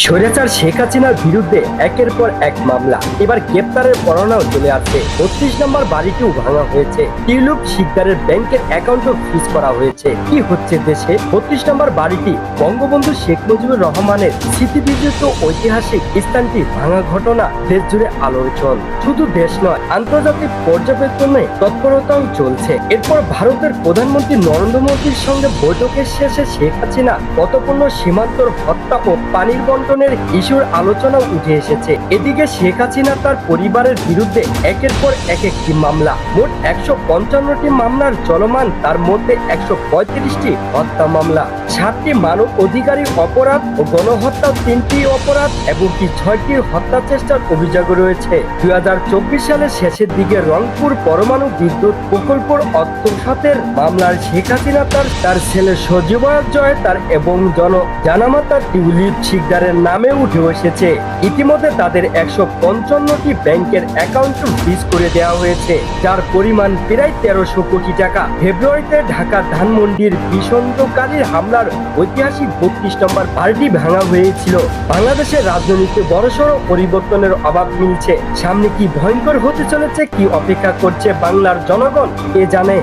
স্বৈরাচার শেখ হাসিনার বিরুদ্ধে একের পর এক মামলা, এবার গ্রেপ্তারের পরোয়ানাও চলে আসছে। ৩২ নম্বর বাড়িটিও ভাঙা হয়েছে। টিউলিপ শিকদারের ব্যাংকের অ্যাকাউন্টও ফ্রিজ করা হয়েছে। কি হচ্ছে দেশে? ৩২ নম্বর বাড়িটি বঙ্গবন্ধু শেখ মুজিবুর রহমানের স্মৃতিবিজড়িত ঐতিহাসিক স্থানটি ভাঙা ঘটনা দেশ জুড়ে আলোচনা। শুধু দেশ নয়, আন্তর্জাতিক পর্যবেক্ষণে তৎপরতাও চলছে। এরপর ভারতের প্রধানমন্ত্রী নরেন্দ্র মোদীর সঙ্গে বৈঠকের শেষে শেখ হাসিনা কতপূর্ণ সীমান্তর হত্যা ও পানির বন্টনের ইস্যুর আলোচনাও উঠে এসেছে। এদিকে শেখ হাসিনা তার পরিবারের বিরুদ্ধে একের পর একটি মামলা, মোট ১৫৫টি মামলার চলমান। তার মধ্যে ১৩৫টি হত্যা মামলা, ৭টি মানব অধিকারী অপরাধ ও গণহত্যা, ৩টি অপরাধ এবং ৬টি হত্যা চেষ্টার অভিযোগ রয়েছে। ২০২৪ সালের শেষের দিকে রংপুর পরমাণু বিদ্যুৎ প্রকল্পের আত্মসাতের মামলার শেখ হাসিনা তার ছেলে সজীবয়াত জয় তার এবং জানামাতা টিউলিপ শিকদারের নামে উঠে এসেছে। ইতিমধ্যে তাদের ১৫৫টি ব্যাংকের অ্যাকাউন্ট ফ্রিজ করে দেওয়া হয়েছে, যার পরিমাণ প্রায় ১৩০০ কোটি টাকা। ফেব্রুয়ারিতে ঢাকা ধানমন্ডির বিসন্ত্রকারীর হামলার ঐতিহাসিক ৩২ নম্বর বাড়িটি ভাঙা হয়েছিল। বাংলাদেশের রাজনীতিতে বড়সড় পরিবর্তনের অভাব মিলছে। সামনে কি ভয়ঙ্কর হতে চলেছে, কি অপেক্ষা করছে বাংলার জনগণ, কে জানে।